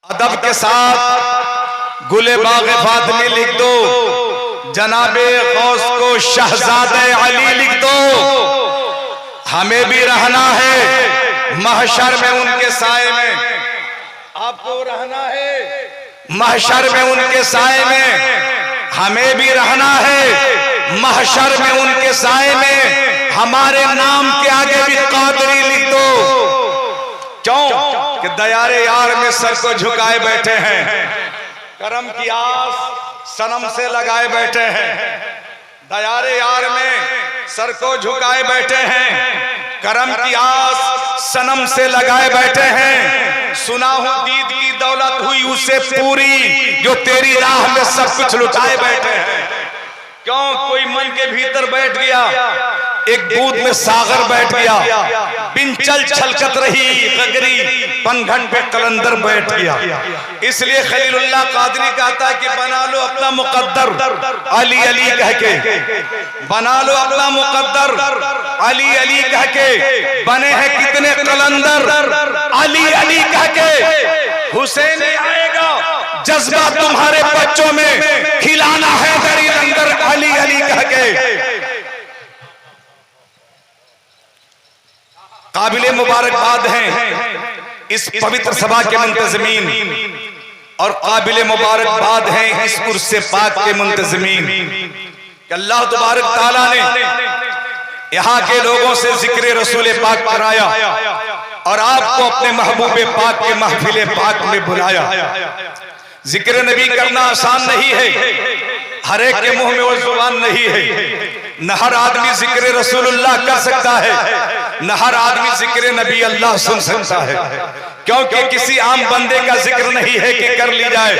अदब के साथ गुले बाग़े फातिमी लिख दो, जनाबे गौस को शहजादे अली लिख दो। हमें भी रहना है महशर में उनके साए में, आपको रहना है महशर में उनके साए में, हमें भी रहना है महशर में उनके साए में। हमारे नाम के आगे भी कादरी लिख दो। क्यों कि दयारे यार में सर को झुकाए बैठे हैं, करम की आस सनम से लगाए बैठे हैं। दयारे यार में सर को झुकाए बैठे हैं, करम की आस सनम से लगाए बैठे हैं। सुना हूं दीद की दौलत हुई उसे पूरी, जो तेरी राह में सब कुछ लुटाए बैठे हैं। क्यों कोई मन के भीतर बैठ गया, एक दूध में सागर बैठ गया, बिंचल छलकत रही गगरी, पनघट पे कलंदर बैठ गया। इसलिए खलीलुल्लाह कादरी कहता है कि बना लो अपना मुकद्दर अली अली कह के, बना लो अपना मुकद्दर अली अली कह के। बने हैं कितने कलंदर अली अली कह के। हुसैन आएगा जज्बा तुम्हारे बच्चों में, खिलाना है दरी लंगर अली अली कह के। काबिले मुबारकबाद हैं इस पवित्र सभा के मुंतज़मीन, और काबिले मुबारकबाद हैं इस उर्से पाक के मुंतज़मीन कि अल्लाह तबारक ताला ने यहाँ के लोगों से जिक्र रसूल पाक कराया और आपको अपने महबूबे पाक के महफिल पाक में बुलाया। जिक्र नबी करना आसान नहीं है, हर एक के मुंह में वो जुबान नहीं है। न हर आदमी जिक्र रसूलुल्लाह कर सकता है, न हर आदमी जिक्र नबी अल्लाह सुन सकता है। क्योंकि किसी आम बंदे का जिक्र नहीं है कि कर ली जाए,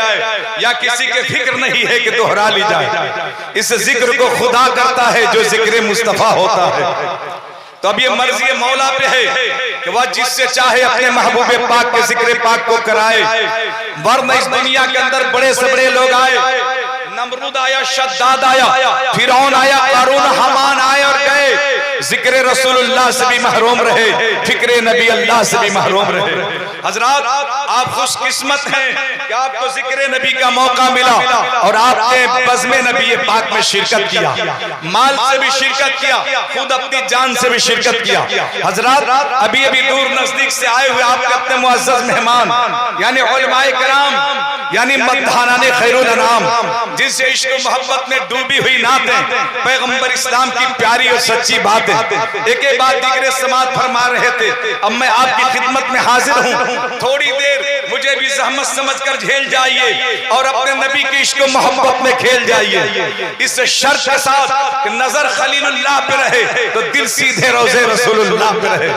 या किसी के फिक्र नहीं है कि दोहरा ली जाए। इस जिक्र को खुदा करता है जो जिक्र मुस्तफा होता है। तो अब ये मर्जी मौला पे है कि वह जिससे चाहे अपने महबूबे पाक के जिक्र पाक को कराए। वरना इस दुनिया के अंदर बड़े से बड़े लोग आए, नमरूद आया, शद्दाद आया, फिरौन आया, कारून हमान आए और गए। जिक्र रसूलुल्लाह से भी महरूम रहे, फिक्र नबी अल्लाह से भी महरूम रहे। हजरात आप खुशकिस्मत हैं कि आपको जिक्र नबी का मौका मिला और आपने बज़्म नबी पाक में शिरकत किया, माल से भी शिरकत किया, खुद अपनी जान से भी शिरकत किया। हजरात अभी अभी दूर नजदीक से आए हुए आपके अपने मुअज़्ज़ज़ मेहमान यानी उलमाए किराम, यानी मद्दानाने खैरुल अनाम, जिनसे इश्क मोहब्बत में डूबी हुई नातें, पैगंबर इस्लाम की प्यारी और सच्ची बातें एक एक बात दिक्र समात फरमा रहे थे। अब मैं आपकी खिदमत में हाजिर हूँ, थोड़ी देर मुझे भी ज़हमत समझकर झेल जाइए और अपने नबी की इश्क मोहब्बत में खेल जाइए। इस शर्त के साथ कि नजर खलीलुल्लाह पे रहे तो दिल सीधे रोज़े रसूलुल्लाह पे रहे,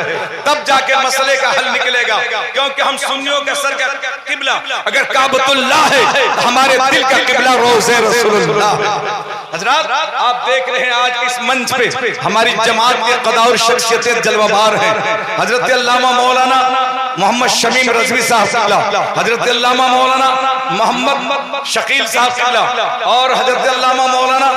तब जाके मसले का हल निकलेगा। क्योंकि हम सुन्नियों का सर का किबला अगर काबतुल्लाह है, हमारे दिल का किबला रोज़े रसूलुल्लाह। हजरात आप देख रहे हैं आज इस मंच पे हमारी जमात के कदा और शख्सियतें जलवाबार हैं। हजरत अल्लामा मौलाना मोहम्मद शमीम रज़वी साहब, हजरत अल्लामा मौलाना मोहम्मद शकील साहब और हजरत अल्लामा मौलाना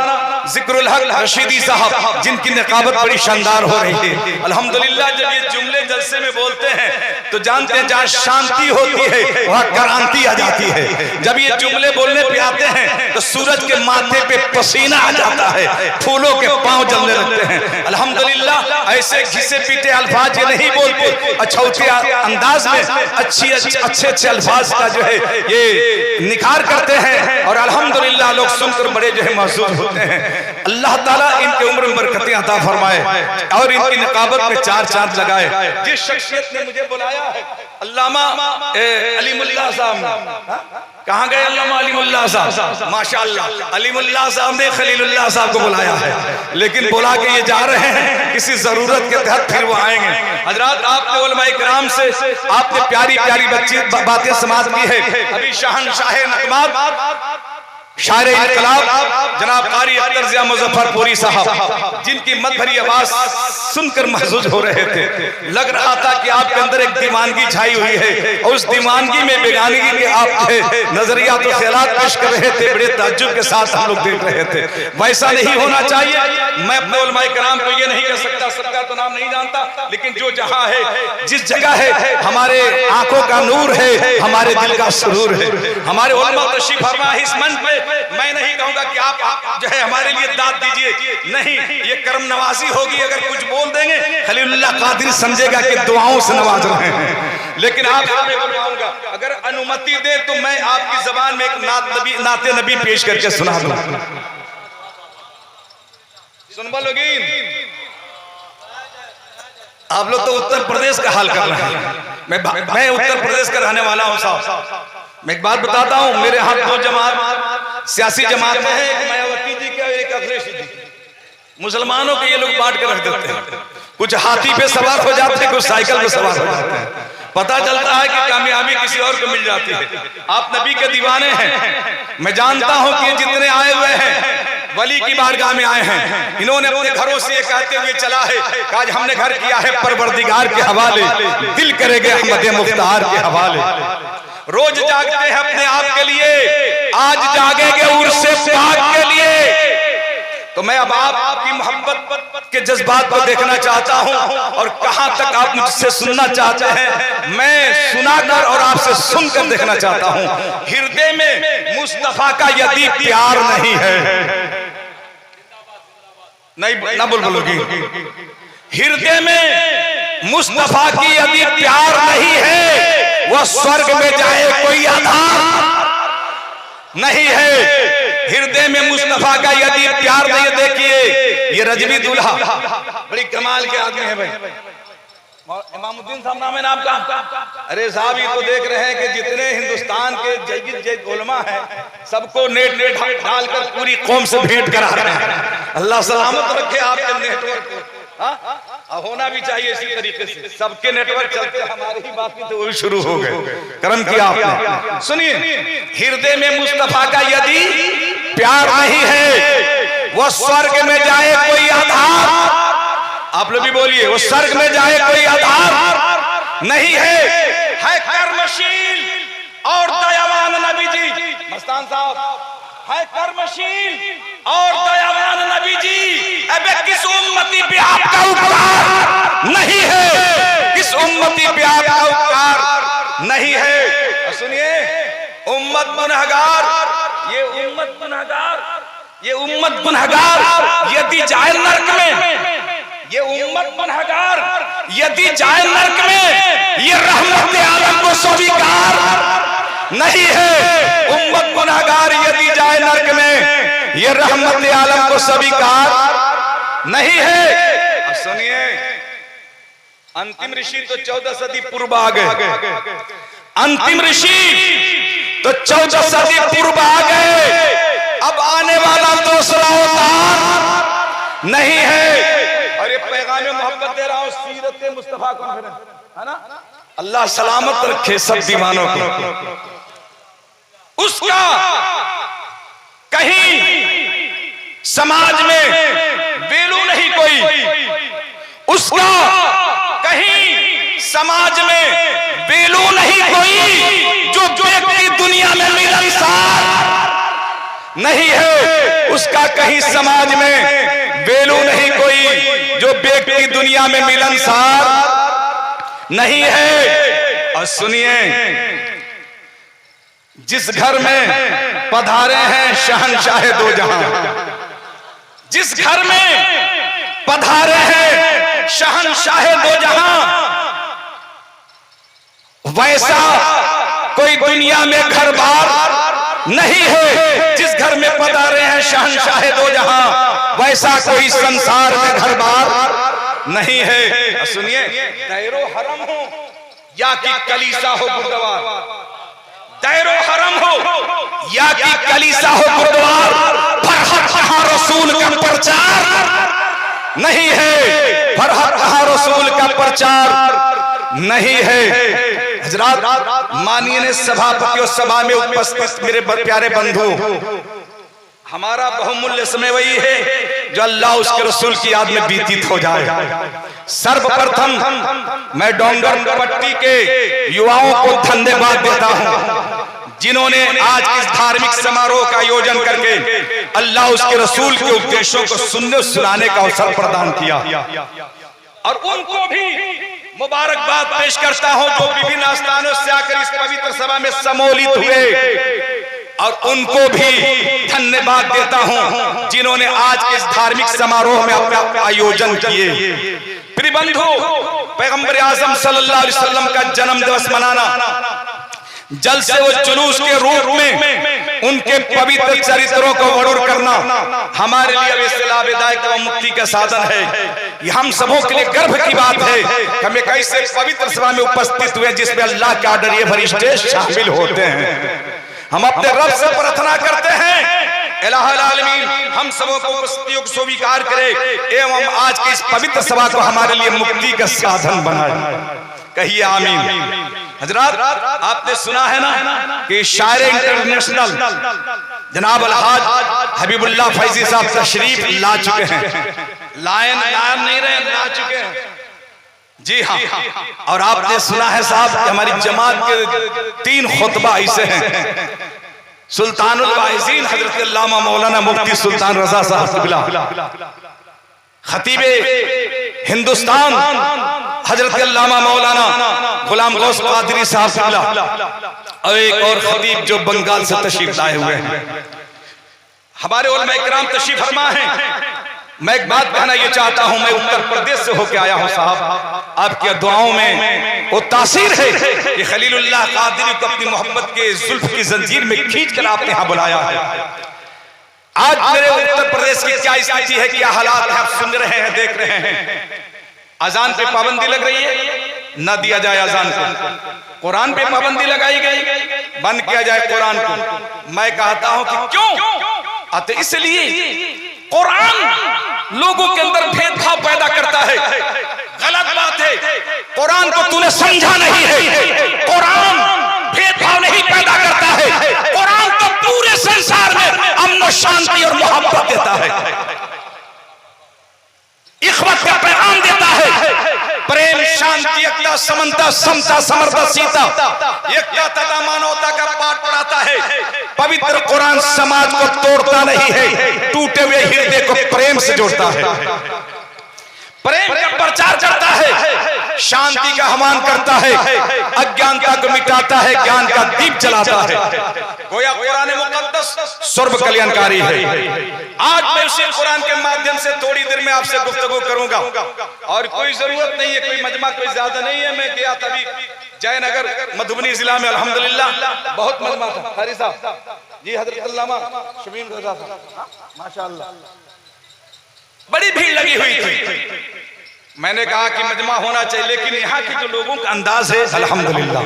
जिक्रुल हक रशीदी साहब, जिनकी निकाबत बड़ी शानदार हो रही है। अल्हम्दुलिल्लाह जब ये जुमले जलसे में बोलते हैं तो जानते हैं जहाँ शांति होती है वहाँ क्रांति आ जाती है। जब ये जुमले बोलने पे आते हैं तो सूरज के माथे पे पसीना आ जाता है, फूलों के पांव जलने लगते हैं। अल्हम्दुलिल्लाह ऐसे घिसे पीटे अल्फाज ये नहीं बोलते, अच्छौते अंदाज में अच्छे अच्छे अल्फाज का जो है ये निखार करते हैं और अल्हम्दुलिल्लाह लोग सुनकर बड़े जो है महसूस होते हैं। अल्लाह ताला इनके उम्र में बरकतें अता फरमाए और इनकी निकाबत में चार चांद लगाए। जिस शख्सियत ने मुझे बुलाया है अल्लामा अलीमुल्लाह साहब, कहाँ गए अल्लामा अलीमुल्लाह साहब? माशाअल्लाह अलीमुल्लाह साहब ने खलीलुल्लाह साहब को बुलाया है, लेकिन बुला के ये जा रहे हैं किसी जरूरत के तहत, फिर वो आएंगे। हजरात आपने उलमाए किराम से आपने प्यारी प्यारी बातें समाज की है। अभी शहंशाह नगमात शायर इनकलाब जनाब कारी अख्तर ज़िया मुज़फ्फरपुरी साहब, जिनकी मत भरी आवाज सुनकर महसूस हो रहे थे, लग रहा था कि आपके अंदर एक दीवानगी छाई हुई है और उस दीवानगी में बेगानगी के आप नजरिया तो ख्यालात पेश कर रहे थे, बड़े ताज्जुब के साथ हम लोग देख रहे थे। वैसा नहीं होना चाहिए। मैं अपने उलमाए कराम को ये नहीं कह सकता, सबका तो नाम नहीं जानता, लेकिन जो जहां है, जिस जगह है, हमारे आंखों का नूर है, हमारे दिल का सुरूर है। हमारे उलमा तशरीफ फरमा है इस मंच पे। मैं नहीं कहूंगा कि आप जो है हमारे लिए दाद दीजिए, नहीं, ये करम नवाजी होगी। अगर कुछ बोल देंगे खलीलुल्लाह कादिर समझेगा कि दुआओं से नवाज रहे हैं, लेकिन आप कहूंगा अगर अनुमति दे तो मैं आपकी जबान में एक नाते नबी पेश करके सुना दूं। सुन बोलोगी, आप लोग तो उत्तर प्रदेश का हाल कर रहे हैं, मैं उत्तर प्रदेश का रहने वाला हूं साहब। मैं एक बात बताता हूं, मेरे हाथ दो जमात सियासी जमात में है, एक मायावती जी के और एक अखिलेश जी। मुसलमानों के ये लोग बांट के रख देते हैं, कुछ हाथी पे सवार हो जाते हैं, कुछ साइकिल पे सवार हो जाते हैं। पता चलता है कि कामयाबी किसी और को मिल जाती है। आप नबी के दीवाने हैं, मैं जानता हूं कि जितने आए हुए हैं वली की बारगाह में आए हैं, इन्होंने अपने घरों से ये कहते हुए चला है कि आज हमने घर किया है परवरदिगार के हवाले, दिल करेंगे अहमद मुख्तार के हवाले। रोज जागते हैं अपने आप के लिए, आज जागेंगे उर्से पाक के लिए। तो मैं अब आपकी मोहब्बत के जज्बात को देखना चाहता हूं और कहां तक आप मुझसे सुनना चाहते हैं, मैं सुनाकर और आपसे सुनकर देखना चाहता हूं। हृदय में मुस्तफा का यदि प्यार नहीं है, नहीं ना बोलोगी, हृदय में मुस्तफा की यदि प्यार नहीं है, वह स्वर्ग में जाए कोई आधार नहीं है। हृदय में मुस्तफा का यदि प्यार नहीं, देखिए ये रजवी दूल्हा बड़ी कमाल के आदमी है भाई, इमामुद्दीन साहब नाम है ना आपका। अरे साहब ये तो देख रहे हैं कि जितने हिंदुस्तान के जयद उलमा हैं सबको नेट डालकर पूरी कौम से भेंट करा रहे हैं। अल्लाह सलामत रखे आपके नेटवर्क को, होना भी चाहिए इसी तरीके से। सबके नेटवर्क चलते, हमारी ही बात तो वही शुरू हो गए। करम किया आपने। सुनिए, हृदय में मुस्तफा का यदि प्यार नहीं है, वो स्वर्ग में जाए कोई आधार, आप लोग भी बोलिए, वो स्वर्ग में जाए कोई आधार नहीं है कर्मशील और दयावान नबी जी। मस्तान साहब है कर्मशील और दयावान नबी जी। अबे किस उम्मती पे आपका उपकार नहीं है, किस उम्मती पे आपका उपकार नहीं है। सुनिए, उम्मत गुनहगार, ये उम्मत गुनहगार, ये उम्मत गुनहगार यदि जाए नरक में, ये उम्मत गुनहगार यदि जाए नरक में, ये रहमत आलम को स्वीकार नहीं है। उम्मत गुनहगार यदि जाए नरक में, ये रहमत आलम को स्वीकार नहीं है। अब सुनिए, अंतिम ऋषि तो 14 सदी पूर्व आ गए, अंतिम ऋषि तो 14 सदी पूर्व आ गए। अब आने वाला दूसरा अवतार नहीं है। और ये पैगाम मोहब्बत दे रहा हूं, सीरत मुस्तफा कॉन्फ्रेंस है ना। अल्लाह सलामत रखे सब दीवानों को। उसका कहीं समाज में वैल्यू नहीं कोई, उसका कहीं समाज में वैल्यू नहीं कोई, जो व्यक्ति दुनिया में मिलनसार नहीं है, उसका कहीं समाज में वैल्यू नहीं कोई, जो व्यक्ति दुनिया में मिलनसार नहीं है। और सुनिए, जिस घर में पधारे हैं शहंशाह दो जहां, जिस घर में पधारे हैं शहंशाह दो जहां, वैसा कोई दुनिया में घर बार नहीं है। जिस घर में पधारे हैं शहंशाह दो जहां, वैसा कोई संसार में घर बार नहीं है। सुनिए, दायरो हरम हो या कि कलीसा हो गुरुद्वार, दायरो हरम हो या कि कलीसा हो गुरुद्वार, पर हर कहां रसूल का प्रचार नहीं है, पर हर कहां रसूल का प्रचार नहीं है। हजरात, माननीय सभापति और सभा में उपस्थित मेरे प्यारे बंधु, हमारा बहुमूल्य समय वही है जो अल्लाह उसके रसूल की याद में व्यतीत हो जाए। सर्वप्रथम मैं डोंगर पट्टी के युवाओं को धन्यवाद देता हूं जिन्होंने आज इस धार्मिक समारोह का आयोजन करके अल्लाह उसके रसूल के उपदेशों को सुनने सुनाने का अवसर प्रदान किया। और उनको भी मुबारकबाद पेश करता हूं जो विभिन्न स्थानों से आकर इस पवित्र सभा में सम्मिलित हुए, और उनको भी धन्यवाद देता हूं जिन्होंने आज के इस धार्मिक समारोह में अपना आयोजन किए। प्रिय बंधु, पैगंबर आजम सल्लल्लाहु अलैहि वसल्लम का जन्म दिवस मनाना, जलसे व जुलूस के रूप में उनके पवित्र चरित्रों को वरुण करना हमारे लिए इस्लाह विदायक व मुक्ति का साधन है। ये हम सबों के लिए गर्व की बात है कि हम एक ऐसे पवित्र सभा में उपस्थित हुए जिसमें अल्लाह के आदरणीय फरिश्ते शामिल होते हैं। हम अपने रब से प्रार्थना करते हैं इलाहुल आलमीन हम सबों को उपस्थितियों को स्वीकार करे एवं आज की इस पवित्र सभा को हमारे लिए मुक्ति का साधन बनाए। कहिए आमीन। हजरात, आपने सुना है ना कि शायर इंटरनेशनल जनाब अलहाज हबीबुल्लाह फैजी साहब तशरीफ ला चुके हैं। लायन नहीं रहे, ला चुके हैं। जी हाँ, और आपने सुना है साहब कि हमारी जमात के 3 खुतबा ऐसे हैं। सुल्तानुल वाइज़ीन हजरत अल्लामा मौलाना मुफ्ती सुल्तान रजा साहब, खतीबे हिंदुस्तान हजरत अल्लामा मौलाना गुलाम गौस कादरी साहब, और एक और खतीब जो बंगाल से तशरीफ लाए हुए हैं। हमारे उलमा इकराम तशरीफ फरमा हैं। मैं एक बात कहना ये चाहता हूं, मैं उत्तर प्रदेश से होकर आया हूं साहब। आपकी दुआओं में वो तासीर है कि खलीलुल्लाह कादरी को अपनी मोहब्बत के जुल्फ की जंजीर में खींचकर आपने यहां बुलाया है। आज मेरे उत्तर प्रदेश की क्या स्थिति है, क्या हालात है, आप सुन रहे हैं, देख रहे हैं। अजान पे पाबंदी लग रही है, न दिया जाए अजान को। कुरान पे पाबंदी लगाई गई, बंद किया जाए कुरान को। मैं कहता हूं कि क्यों? अतः इसलिए कुरान लोगों के अंदर भेदभाव पैदा करता है। गलत बात है। कुरान को तूने समझा नहीं है। कुरान भेदभाव नहीं पैदा करता है। कुरान तो पूरे संसार में अमन और शांति और मोहब्बत देता है, इख्वत का पैगाम देता है। प्रेम, शांति, एकता, समता, समता, समर्था, सीता, एकता तथा मानवता का पाठ पढ़ाता है। पवित्र कुरान समाज को तोड़ता नहीं है, टूटे हुए हृदय को प्रेम से जोड़ता है, प्रेम का प्रचार करता है, शांति का आह्वान करता है, अज्ञानता को मिटाता है, ज्ञान का दीप जलाता है। गोया कुरान मुकद्दस सर्व कल्याणकारी है। आज मैं उसी कुरान के माध्यम से थोड़ी देर में आपसे गुफ्तगू करूंगा, और कोई जरूरत नहीं है, कोई मजमा कोई ज्यादा नहीं है। मैं गया तभी जयनगर मधुबनी जिला में, अल्हम्दुलिल्लाह बहुत मजमा था। हारी साहब जी, हजरत अल्लामा शमीम रजा साहब, माशाअल्लाह बड़ी भीड़ लगी हुई थी। मैंने कहा कि मजमा होना चाहिए, लेकिन यहाँ के जो लोगों का अंदाज है अल्हम्दुलिल्लाह,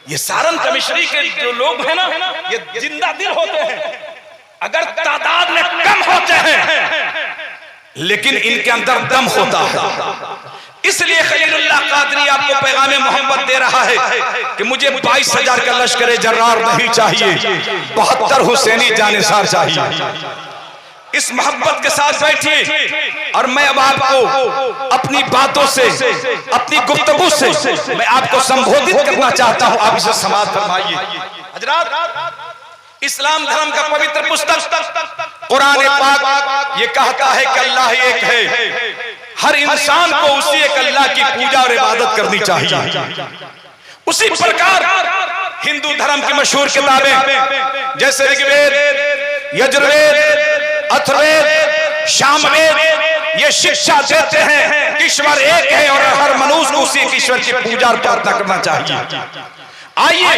ये सारन कमिश्नरी के जो लोग हैं ना, ये जिंदा दिल होते हैं। अगर तादाद में कम होते हैं, लेकिन इनके अंदर दम होता है। इसलिए खलीलुल्लाह कादरी आपको पैगाम मोहब्बत दे रहा है कि मुझे 22,000 का लश्कर जर्रार नहीं चाहिए, 72 हुसैनी जानिसार चाहिए। इस मोहब्बत के साथ बैठिए, और मैं अब आपको अपनी बातों से, अपनी गुफ्तगू से मैं आपको संबोधित करना चाहता हूं। आप इसे समाप्त फरमाइए। हजरात, इस्लाम धर्म का पवित्र पुस्तक कुरान पाक ये कहता है कि अल्लाह एक है। हर इंसान को उसी एक अल्लाह की पूजा और इबादत करनी चाहिए। उसी प्रकार हिंदू धर्म की मशहूर किताबें जैसे ऋग्वेद, यजुर्वेद, अथर्ववेद, सामवेद ये शिक्षा देते हैं कि ईश्वर एक है और हर मनुष्य को उसी ईश्वर की पूजा और प्रार्थना करना चाहिए। आइए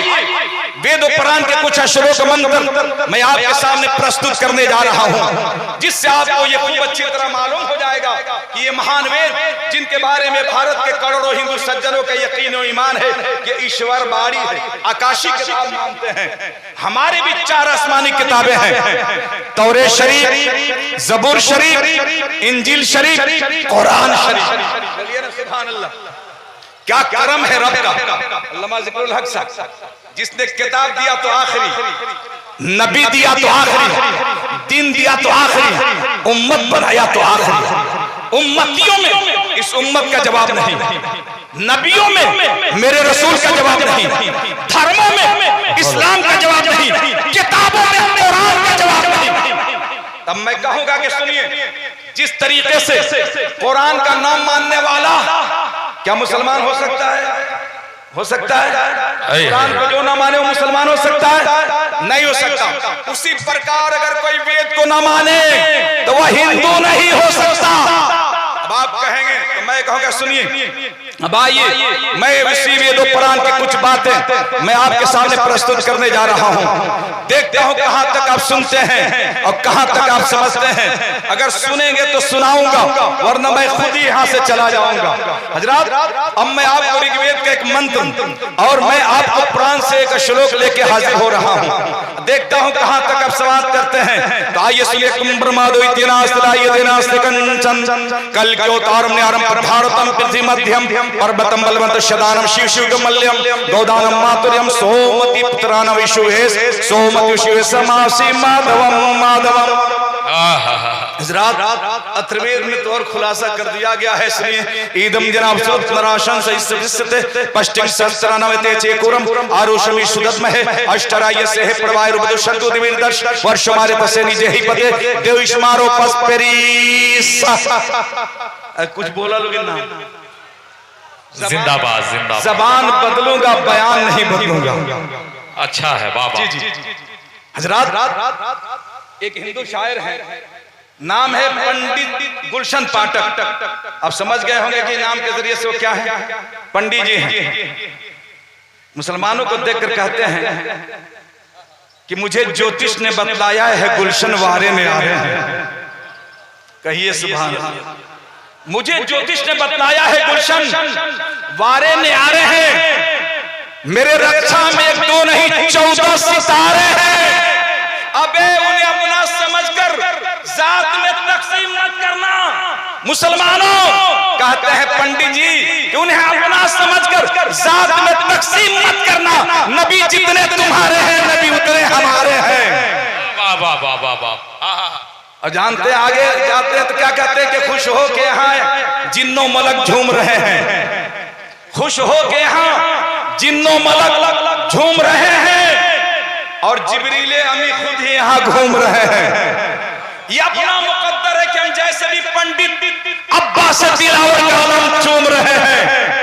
वेद और पुराण के कुछ अक्षरों का मंत्र मैं आपके सामने प्रस्तुत करने जा रहा हूं, जिससे आपको ये खूब अच्छी तरह मालूम हो जाएगा कि ये महान वेद जिनके बारे में भारत के करोड़ों हिंदू सज्जनों का यकीन और ईमान है कि ईश्वर बाड़ी है, आकाशी किताब मानते हैं। हमारे भी 4 आसमानी किताबें हैं, तौरेत शरीफ, ज़बूर शरीफ, इंजील शरीफ, कुरान शरीफ। सुभान अल्लाह, क्या करम है रब का। अल्लामा ज़िक्रुल हक साहब, जिसने किताब दिया तो आखिरी, नबी दिया तो आखिरी, दीन दिया तो आखिरी, उम्मत बनाया तो आखिरी। उम्मतियों में इस उम्मत का जवाब नहीं, नबियों में मेरे रसूल का जवाब नहीं, धर्मों में इस्लाम का जवाब नहीं, किताबों में कुरान का जवाब नहीं। तब मैं कहूंगा कि सुनिए, जिस तरीके से कुरान का नाम मानने वाला क्या मुसलमान हो सकता है? हो सकता है? कुरान को जो ना माने वो मुसलमान हो सकता है? नहीं हो सकता। उसी प्रकार अगर कोई वेद को ना माने तो वह हिंदू नहीं हो सकता। अब आप कहेंगे तो मैं कहूँगा सुनिए, अब आइए मैं इसी वेद और कुरान की कुछ बातें मैं आपके सामने प्रस्तुत करने जा रहा हूँ। देखते हो कहाँ तक आप सुनते हैं और कहाँ तक आप समझते हैं। अगर सुनेंगे तो सुनाऊंगा, वरना मैं खुद ही यहाँ से चला जाऊंगा। हजरात, अब मैं आपको ऋग्वेद का एक मंत्र और मैं आपको कुरान से एक श्लोक लेके हाजिर हो रहा हूँ। देखता हूँ कहाँ तक आप सवाल करते हैं। तो आइए सुनिए, कुंभ्रमादो इतिहास कंचन कल क्योतारम न्यारम प्रधारतम पृथ्वी मध्यम पर्वतम बलवंत शदानम शिव शिव मल्यम गौदानम मातुर्यम सोमति पुत्रान विशुहेश सोमति विशुहेश समासी माधवम माधवम। हजरात, अथर्ववेद में तो और खुलासा कर दिया गया है। इसलिए ईदम जनाब सुरत नराशन से इससे पश्चिम सहस्त्रानवते चेकुरम आरुषमी सुदत्म है अष्टराय से है प्रवाय रुपदु शतु दिविदर्श वर्ष मारे तसे निजे ही पते देविष्मारो पस्पेरीस। कुछ बोला लोगे ना? जिंदाबाद जिंदाबाद। जबान बदलूंगा, बयान नहीं बदलूंगा। अच्छा है बाबा। जी। हजरात, एक हिंदू शायर है, नाम है पंडित गुलशन पाठक। आप समझ गए होंगे कि नाम के जरिए से वो क्या है, पंडित जी हैं। मुसलमानों को देखकर कहते हैं कि मुझे ज्योतिष ने बतलाया है गुलशन वारे में आ रहे हैं। कहिए सुभान अल्लाह। मुझे ज्योतिष ने बतलाया है गुलशन वारे में आ रहे हैं। मेरे रक्षा में 1 2 नहीं 14 सितारे हैं। अबे उन्हें अपना समझकर जात में तकसीम मत करना। मुसलमानों, कहते हैं पंडित जी कि उन्हें अपना समझकर जात में तकसीम मत करना। नबी जितने तुम्हारे हैं, नबी उतने हमारे हैं। वाह वाह वाह वाह वाह। और जानते आगे जाते हैं तो क्या कहते हैं कि खुश हो के यहाँ जिन्नो मलक झूम रहे हैं। खुश हो के यहाँ जिन्नो मलक झूम रहे हैं और जिब्रीले अमी खुद ही यहाँ घूम रहे हैं। ये अपना मुकद्दर है कि हम जैसे भी पंडित अब्बा से तिलावत का आलम चूम रहे हैं।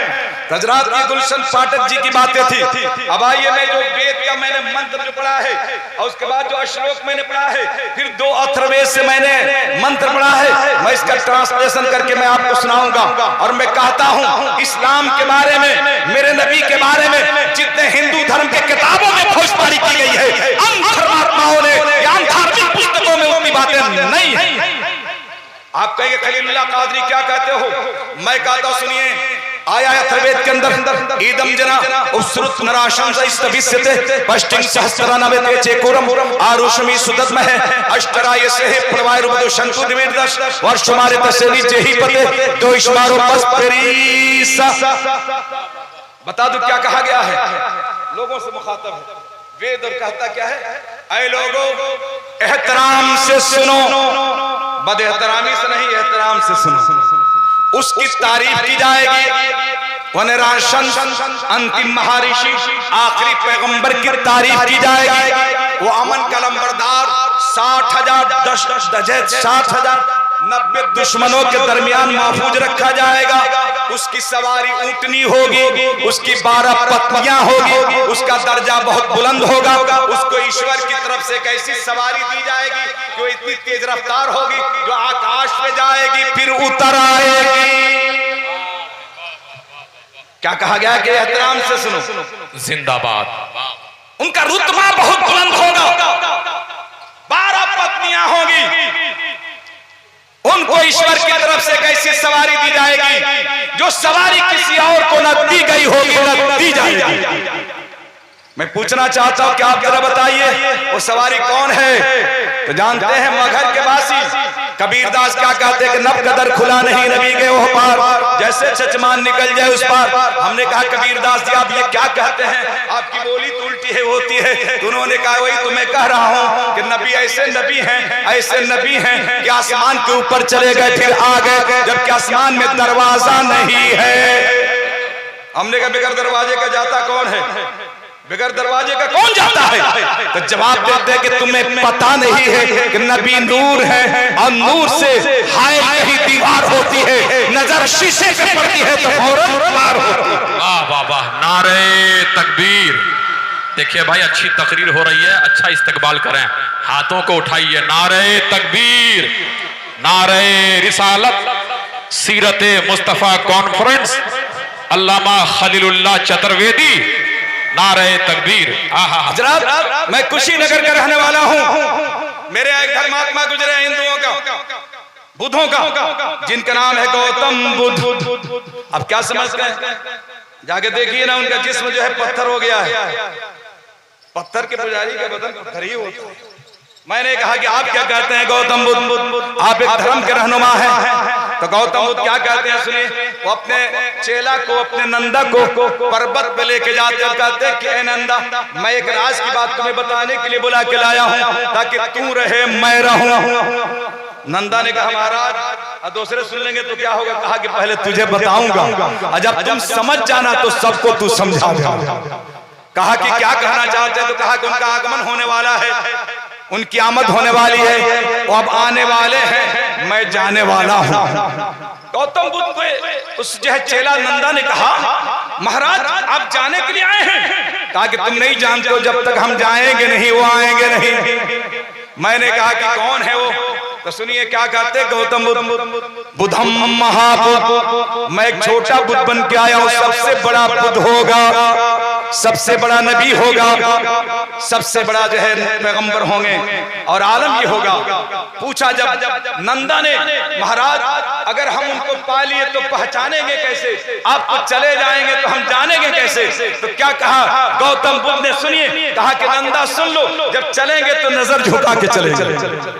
हजरात, की गुलशन पाठक जी की बातें थी। अब आइए, मैं जो वेद का मैंने मंत्र जो पढ़ा है और उसके बाद जो श्लोक मैंने पढ़ा है, फिर 2 अथर्ववेद से मैंने मंत्र पढ़ा है, मैं इसका ट्रांसलेशन करके मैं आपको सुनाऊंगा। और मैं कहता हूं, इस्लाम के बारे में, मेरे नबी के बारे में जितने हिंदू धर्म के किताबों में फौजदारी की गई है, हम धर्मात्माओं ने या धार्मिक पुस्तकों में उतनी बातें नहीं है। आप कहेंगे खलीलुल्लाह कादरी क्या कहते हो? मैं कहता हूं सुनिए, आया अथर्ववेद के अंदर ईदम जना उपसृत नराशं सविस्यते पश्चिम सहस्त्रानवते चेकुरम आरुषमी सुदत्म है अष्टराय से है प्रवाय रुपदो शंकु दिविदर्श वर्ष मारे तसे नीचे ही पते दो इश्मारो पस्पेरीस। बता दो क्या कहा गया है? लोगों से मुखातब है वेद और कहता क्या है? ऐ लोगों, एहतराम से सुनो, बद एहतरामी से नहीं, एहतराम से सुनो। उसकी तारीफ की जाएगी। वनराशन अंतिम महर्षि आखिरी पैगंबर की तारीफ की जाएगी। वो अमन कलमबरदार 60,000 90 दुश्मनों के दरमियान महफूज रखा जाएगा। उसकी सवारी ऊंटनी होगी, उसकी 12 पत्नियां होगी, उसका दर्जा बहुत बुलंद होगा। उसको ईश्वर की तरफ से एक ऐसी सवारी दी जाएगी जो इतनी तेज रफ्तार होगी जो आकाश पे जाएगी फिर उतर आएगी। क्या कहा गया कि एहतराम से सुनो। जिंदाबाद। उनका रुतबा बहुत बुलंद होगा, 12 पत्नियां होगी। उनको ईश्वर की तरफ से कैसी सवारी दी जाएगी जो सवारी किसी और को न दी गई होगी, न दी जाएगी। मैं पूछना चाहता हूं कि आप जरा बताइए वो सवारी कौन है? तो जानते हैं मगहर के वासी कबीरदास क्या कहते कि नब कदर खुला नहीं नबी के ओह पार, जैसे चचमान निकल जाए उस पार। हमने कहा कबीरदास जी आप ये क्या कहते हैं, आपकी बोली तो उल्टी है होती है। तो उन्होंने कहा वही तो मैं कह रहा हूँ कि नबी ऐसे नबी हैं कि आसमान के ऊपर चले गए फिर आ गए, जबकि आसमान में दरवाजा नहीं है। हमने कहा बगैर दरवाजे का जाता कौन है, बगैर दरवाजे का कौन जाता है? तो जवाब देते हैं कि तुम्हें पता नहीं है कि नबी नूर है और नूर से हाय कहीं दीवार होती है, नजर शीशे पे पड़ती है तो फौरन पार होती है। वाह वाह वाह, नारे तकबीर। देखिए भाई अच्छी तकरीर हो रही है, अच्छा इस्तकबाल करें, हाथों को उठाइए। नारे तकबीर, नारे रिसालत, सीरत मुस्तफा कॉन्फ्रेंस, अल्लामा खलीलुल्लाह चतुर्वेदी, नारे तकबीर। हजरत मैं कुशीनगर का रहने वाला हूँ। मेरे एक धर्मात्मा गुजरे हिंदुओं का, बुद्धों का, जिनका नाम है गौतम बुद्ध। अब क्या समझते हैं, जाके देखिए ना, उनका जिस्म जो है पत्थर हो गया है। पत्थर के पुजारी का बदन पत्थर ही होता है। मैंने कहा कि आप क्या कहते हैं गौतम बुद्ध, आप एक धर्म के रहनुमा हैं। तो गौतम बुद्ध क्या कहते हैं सुनिए, वो अपने चेला को, अपने नंदा को पर्वत पे लेके जाते हैं, कहते हैं कि नंदा मैं एक राज की बात तुम्हें बताने के लिए बुला के लाया हूँ ताकि तू रहे मैं रहूं। नंदा ने कहा महाराज दूसरे सुन लेंगे तो क्या होगा। कहा कि पहले तुझे बताऊंगा और जब तुम समझ जाना तो सबको तू समझा देगा। कहा कि क्या कहना चाहते हैं, तो कहा कि उनका आगमन होने वाला है, उनकी आमद होने वाली है, वो अब आने वाले हैं, मैं जाने वाला हूँ। गौतम बुद्ध को उस जो है चेला नंदा ने कहा महाराज आप जाने के लिए आए हैं। कहा कि तुम नहीं जानते हो, जब तक हम जाएंगे नहीं वो आएंगे नहीं। मैंने कहा कि कौन है वो, तो सुनिए क्या कहते हैं गौतम बुद्ध, बुद्धम महाबुद्ध, मैं एक छोटा बुद्ध बन के आया हूँ, सबसे बड़ा बुद्ध होगा, सबसे बड़ा नबी होगा, सबसे बड़ा जो है पैगंबर होंगे और आलम ये होगा। पूछा जब नंदा ने महाराज अगर हम उनको पा लिए तो पहचानेंगे कैसे, आप तो चले जाएंगे तो हम जानेंगे कैसे। तो क्या कहा गौतम बुद्ध ने, सुनिए, कहा कि नंदा सुन लो, जब चलेंगे तो नजर झुका के चलेंगे,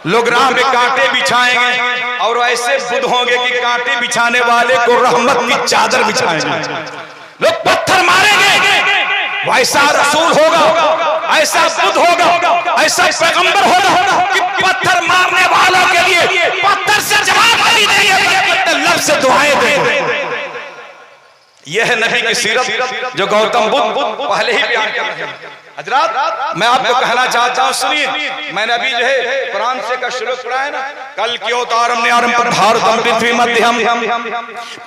लोग राह में कांटे बिछाएंगे और ऐसे बुद्ध होंगे कि कांटे बिछाने वाले को रहमत की चादर बिछाएंगे, लोग पत्थर मारेंगे, वैसा रसूल होगा, ऐसा बुद्ध होगा, ऐसा पैगंबर होगा कि पत्थर मारने वालों के लिए पत्थर से जवाब नहीं देंगे, लफ्ज़ से दुआएं देंगे। यह है नबी की सीरत जो गौतम बुद्ध पहले ही बयान कर रहे हैं। हजरात मैं आपको कहना चाहता हूँ, सुनिए, मैंने अभी जो है कुरान से का श्लोक पढ़ा है ना, कल क्यों तारम ने आरम पर भारतम पृथ्वी मध्यम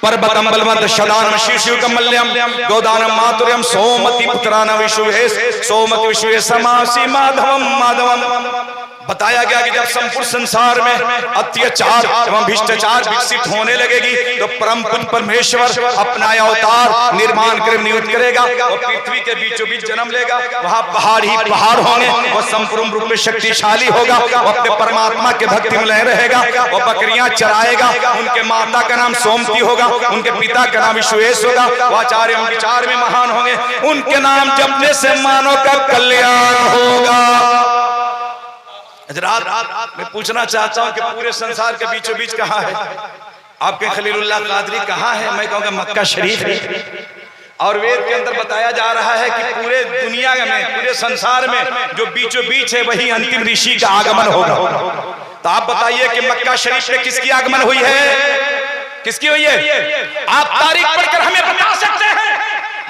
पर्वतम बलवंत शदानम शीर्षु कमल्यम गोदानम मातुर्यम सोमति पुत्रान विश्वेश सोमति विश्वेश समासी माधवम माधवम। बताया गया कि जब संपूर्ण संसार में अत्याचार एवं भ्रष्टाचार विकसित होने लगेगी तो परम पुण्य परमेश्वर अपना अवतार निर्माण कर नियुक्त करेगा और पृथ्वी के बीचों बीच जन्म लेगा। वहां पहाड़ ही पहाड़ होंगे, वो संपूर्ण रूप में शक्तिशाली होगा, वो अपने परमात्मा के भक्ति में लय रहेगा, वो बकरियां चराएगा, उनके माता का नाम सोमती होगा, उनके पिता का नाम विश्वेश होगा, वो आचार्य एवं विचार में महान होंगे, उनके नाम जपने से मानव का कल्याण होगा। रात मैं पूछना चाहता हूं कि पूरे संसार के बीचों बीच कहाँ है आपके खलीलुल्लाह कादरी, कहाँ है? मैं कहूँगा मक्का शरीफ है। और वेद के अंदर बताया जा रहा है कि पूरे दुनिया में, पूरे संसार में जो बीचों बीच है वही अंतिम ऋषि का आगमन होगा। तो आप बताइए कि मक्का शरीफ में किसकी आगमन हुई है, किसकी हुई है? आप तारीख पढ़कर हमें बता सकते हैं?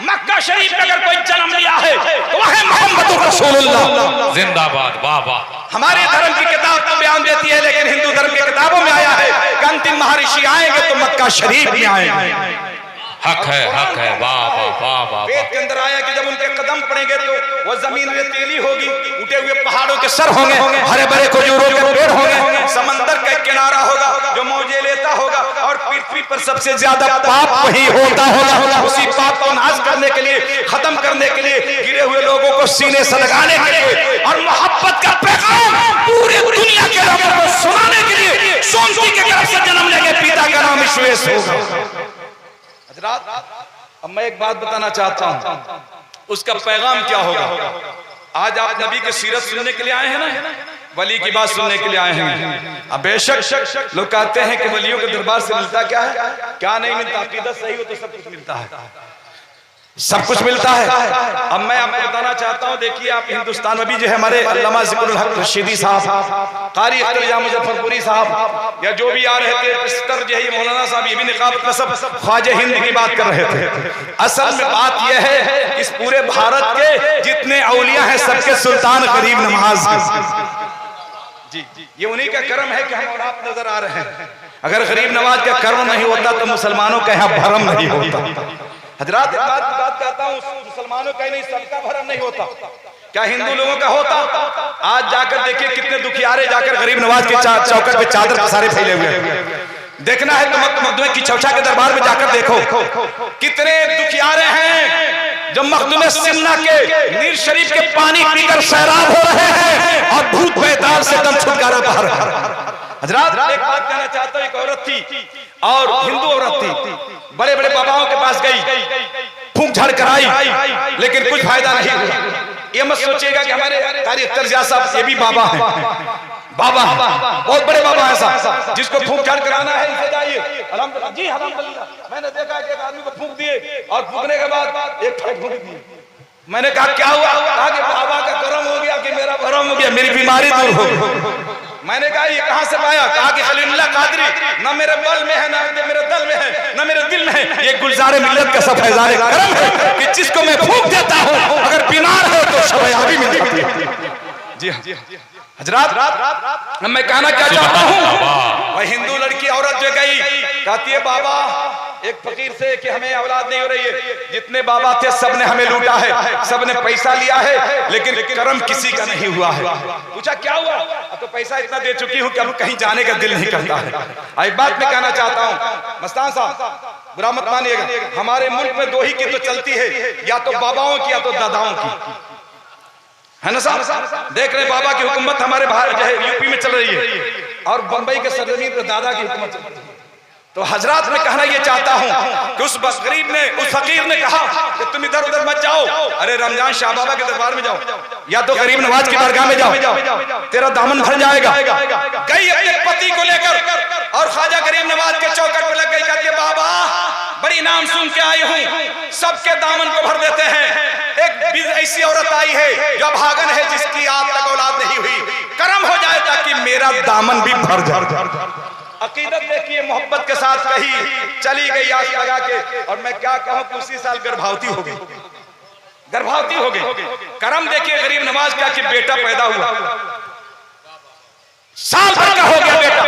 मक्का शरीफ में अगर कोई जन्म लिया है तो वह है मोहम्मद रसूलुल्लाह जिंदाबाद। वाह वाह, हमारे धर्म की किताब तो बयान देती है, लेकिन हिंदू धर्म की किताबों में आया है कि अंतिम महर्षि आएंगे तो मक्का शरीफ में आएंगे। हक है, हक है। वाह वाह वाह वाह। वेद के अंदर आया कि जब उनके कदम पड़ेंगे तो वो जमीन रेतीली होगी, उठे हुए पहाड़ों के सर होंगे, हरे भरे खजूरों के पेड़ होंगे, समंदर का किनारा होगा जो मौजे लेता होगा और पृथ्वी पर सबसे ज्यादा पाप वही होता होगा। उसी पाप को नाश करने के लिए, खत्म करने के लिए, गिरे हुए लोगों को सीने से लगाने के लिए और मोहब्बत का पैगाम पूरे दुनिया के लोगों को सुनाने के लिए सोमती के गर्भ से जन्म लेंगे, पिता का नाम विश्वेश होगा। अब मैं एक बात बताना चाहता हूं, उसका पैगाम क्या होगा? आज आप नबी की सीरत सुनने के लिए आए हैं ना, वली की बात सुनने के लिए आए हैं। अब बेशक लोग कहते हैं कि वलियों के दरबार से मिलता क्या है, क्या नहीं मिलता। अकीदत सही हो तो सब कुछ मिलता है, सब कुछ मिलता है। अब मैं आपको बताना चाहता हूं, देखिए आप हिंदुस्तान में भी जो है हमारे अल्लामा ज़िक्रुल हक रशीदी साहब, कारी अख्तर या मुजफ्फरपुरी साहब, या जो भी आ रहे थे पिस्तर जो है मौलाना साहब, ये भी निकाब नसब ख्वाजा हिंद की बात कर रहे थे। असल में बात यह है इस पूरे भारत के जितने औलिया हैं सबके सुल्तान गरीब नवाज जी, ये उन्हीं का कर्म है कि हम और आप नजर आ रहे हैं। अगर गरीब नवाज का कर्म नहीं होता तो मुसलमानों का यहाँ भरम नहीं होता। हजरात बात कहता हूँ, मुसलमानों का ही नहीं सबका भरम नहीं होता, क्या हिंदू लोगों का होता? आज जाकर देखिए कितने दुखियारे जाकर गरीब नवाज के चौकट पे चादर पसारे फैले हुए। देखना है तो मखदूम की चौचा के दरबार में जाकर देखो कितने दुखियारे हैं जो मखदूम सिन्ना के नीर शरीफ के पानी पीकर सैराब हो रहे हैं और भूत बेताल से दम छुटकारा पा रहे हैं। हजरात एक बात कहना चाहता हूँ, एक औरत थी और हिंदू औरत थी, बड़े बड़े बाबाओं के पास गई, फूंक झाड़ कराई, लेकिन कुछ फायदा नहीं हुआ। ये मत सोचिएगा कि हमारे कारी अख्तर जिया साहब ये भी बाबा हैं, बाबा बहुत बड़े बाबा हैं साहब, जिसको फूंक झाड़ कराना है इसे जाइए। अल्हम्दुलिल्लाह जी, अल्हम्दुलिल्लाह। मैंने देखा कि एक आदमी को फूंक दिए और फूंकने के बाद एक फूंक दिए। मैंने कहा क्या हुआ? कहा कि बाबा का करम हो गया कि मेरा भरम हो गया, मेरी बीमारी दूर हो गई। मैंने कहा ये कहां से पाया? कहा कि खलीलुल्लाह कादरी न मेरे बल में है, न मेरे दल में है, न मेरे दिल में है, ये गुलजारे मिल्लत का सब फैजाने करम है कि जिसको मैं फूंक देता हूं अगर बीमार हो तो शफायाबी मिल जाती है। जी हजरात, मैं कहना क्या चाहता हूं, वह हिंदू लड़की औरत जो गई कहती है बाबा एक फकीर से कि हमें औलाद नहीं हो रही है, जितने बाबा थे सबने हमें लूटा है, सबने पैसा लिया है, लेकिन करम किसी का नहीं हुआ है। पूछा क्या हुआ? तो पैसा इतना दे चुकी हूं कि अब कहीं जाने का दिल नहीं करता है। एक बात मैं कहना चाहता हूं मस्तान साहब, बुरा मत मानिएगा, हमारे मुल्क में दो ही की तो चलती है, या तो बाबाओं की या तो दादाओं की, है ना साहब? देख रहे बाबा की हुकूमत हमारे भारत जो है यूपी में चल रही है और बंबई के सरजमीन पर दादा की हुकूमत चल रही है। तो हजरात मैं कहना ये चाहता हूं कि उस गरीब ने, उस फकीर ने कहा कि तुम इधर उधर मत जाओ, अरे रमजान शाह बाबा के दरबार में जाओ या तो गरीब नवाज की दरगाह में जाओ, तेरा दामन भर जाएगा। गई अपने पति को लेकर और ख्वाजा गरीब नवाज के चौकट पर लग गई, कहती है बाबा बड़ी नाम सुन के आई हूँ, सबके दामन को भर देते हैं। एक ऐसी औरत आई है जो भागन है, जिसकी आज तक औलाद नहीं हुई, करम हो जाए ताकि मेरा दामन भी भर जाए। अकीदत देखिए मोहब्बत के साथ कही, चली गई आस लगा के, और मैं क्या कहूं कि उसी साल गर्भवती हो गई, गर्भवती हो गई। करम देखिए गरीब नवाज का कि बेटा पैदा हुआ, साल भर का हो गया बेटा।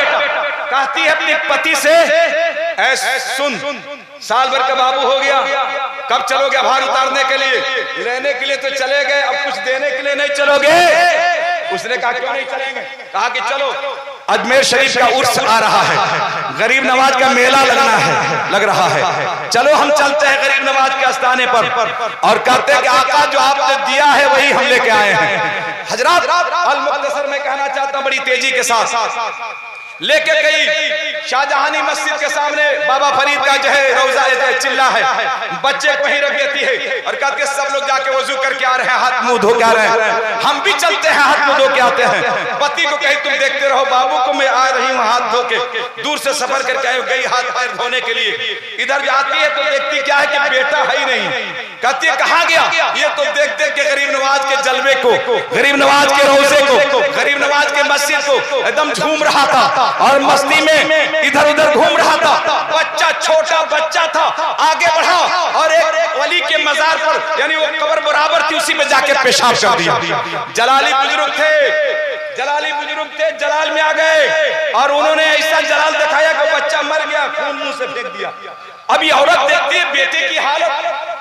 कहती है अपने पति से ऐसे सुन, साल भर का बाबू हो गया, कब चलोगे भार उतारने के लिए? लेने के लिए तो चले गए, अब कुछ देने के लिए नहीं चलोगे? उसने कहा क्यों नहीं चलेंगे? कहा कि चलो अजमेर शरीफ का उर्स आ रहा है, गरीब नवाज का मेला लग रहा है, चलो हम चलते हैं गरीब नवाज के आस्थाने पर और कहते हैं कि आका जो आपने दिया है वही हम लेके आए हैं। हजरात अल मुख्तसर में कहना चाहता हूं बड़ी तेजी के साथ लेके गई शाहजहानी मस्जिद के सामने, बाबा फरीद का जो है रोजा चिल्ला है, बच्चे को ही रख देती है और कहते हैं सब लोग जाके वजू करके आ रहे हैं, हाथ मुंह धो के आ रहे हैं, हम भी चलते हैं हाथ मुंह धो के आते हैं। पति को कही तुम देखते रहो, बाबू को मैं आ रही हूँ हाथ धो के, दूर से सफर करके आई, गई हाथ पैर धोने के लिए, इधर जाती है तो देखती क्या है कि बेटा है ही नहीं। कहती है कहाँ गया? ये तो देख देख के गरीब नवाज के जलवे को, गरीब नवाज के रोजे को, गरीब नवाज के मस्जिद को एकदम झूम रहा था और मस्ती में इधर उधर घूम रहा था। बच्चा छोटा बच्चा था, आगे बढ़ा और एक वली के मजार पर, यानी वो कब्र बराबर थी, उसी में जाके पेशाब कर दिया। जलाली बुजुर्ग थे, जलाल में आ गए और उन्होंने ऐसा जलाल दिखाया कि बच्चा मर गया, खून मुंह से फेंक दिया। अब ये औरत देखती है बेटे की हालत,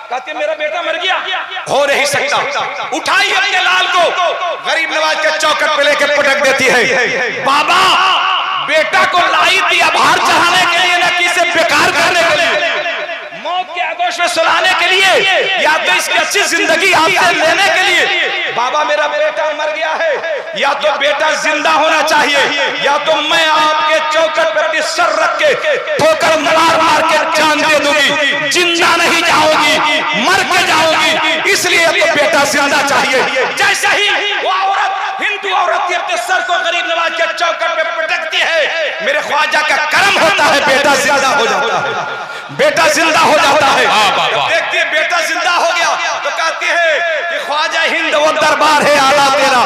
कहती है मेरा बेटा मर गया, हो नहीं सकता, उठाई अपने लाल को गरीब नवाज के चौकट पे लेकर पटक देती है। बाबा बेटा को लाई दिया भार चढ़ाने के लिए, न कि इसे बेकार करने के लिए, मौत के आगोश में सुलाने के लिए, या तो इसकी अच्छी जिंदगी आपसे लेने के लिए। बाबा मेरा बेटा मर गया है, या तो बेटा जिंदा होना चाहिए, या तो मैं आपके चौकट पर अपनी सर रख के ठोकर मार मार के जान दे दूंगी, जिंदा नहीं जाओगी, मर के जाओगी, इसलिए तो बेटा जिंदा चाहिए। जैसे ही वो औरत, हिंदू औरत अपने सर को बेटा जिंदा हो जाता है, बेटा जिंदा हो जाता है। देखती है बेटा जिंदा हो गया तो कहती है कि ख्वाजा हिंद वो दरबार है आला तेरा,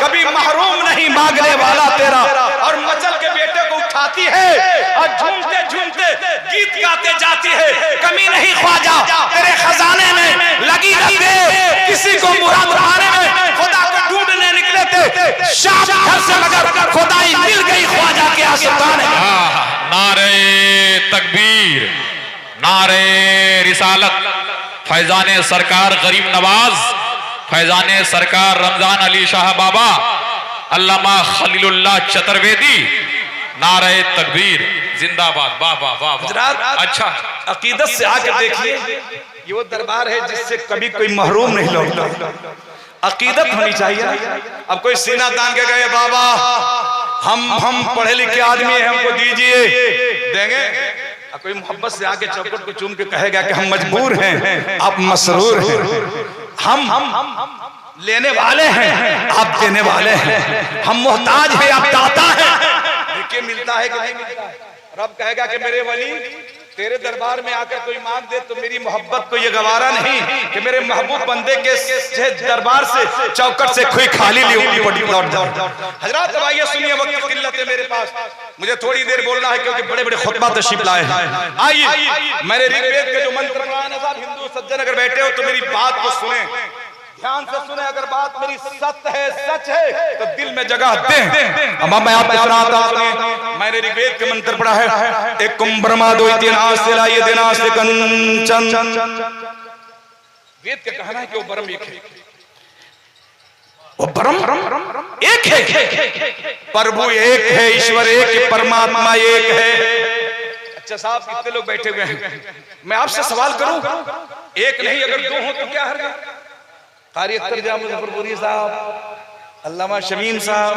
कभी महरूम नहीं मांगने वाला तेरा। और मचल के बेटे को उठाती है और झूमते झूमते गीत गाते जाती है, कमी नहीं ख्वाजा तेरे खजाने में लगी रहती, किसी को मुराद पाने में खुदा को ढूंढने निकले थे, शाम घर से मगर खुदाई मिल गई ख्वाजा के आस्ताने। नारे तकबीर, नारे रिसालत, फैजाने सरकार गरीब नवाज, फैजाने सरकार रमजान अली शाह बाबा, अल्लामा खलीलुल्लाह चतुर्वेदी, नारे तकबीर जिंदाबाद। वाह वाह वाह। अच्छा, अकीदत से आकर देखिए, ये वो दरबार है जिससे कभी कोई महरूम नहीं लौटता। अकीदत होनी चाहिए। अब कोई सीना तान के गए बाबा हम पढ़े लिखे आदमी हैं, हमको दीजिए, देंगे? कोई मोहब्बत से आके चौखट को चूम के कहेगा कि हम मजबूर हैं, आप मसरूर हैं, हम लेने वाले हैं, आप देने वाले हैं, हम मोहताज हैं, आप दाता हैं। देखिए मिलता है कि नहीं मिलता है। रब कहेगा कि मेरे वली तेरे दरबार में आकर कोई मांग दे तो मेरी मोहब्बत को ये गवारा नहीं कि मेरे महबूब बंदे के दरबार से चौकट से कोई खाली लौट जाओ। हजरात अब आइए सुनिए, वक्त की किल्लत है मेरे पास, मुझे थोड़ी देर बोलना है क्योंकि बड़े बड़े खुतबा तशरीफ लाए हैं। आइए, मैंने ऋग्वेद के जो मंत्र पढ़ाए ना, हिंदू सज्जन अगर बैठे हो तो मेरी बात को सुने, ध्यान से सुने। अगर बात मेरी सत्य है, सच है तो दिल में जगह दें। अब मैं आपको सुनाता हूं, मैंने ऋग्वेद के मंत्र पढ़ा है, एक ब्रह्मा दो दिनास कंचन। वेद का कहना है कि वो ब्रह्म एक है, वो ब्रह्म एक है, प्रभु एक है, ईश्वर एक है, परमात्मा एक है। अच्छा साहब, कितने लोग बैठे हुए हैं, मैं आपसे सवाल करूं, एक नहीं अगर दो हो तो क्या हर्ज है? कारी अख्तर जाह मुजफ्फरपुरी साहब, अल्लामा शमीम साहब,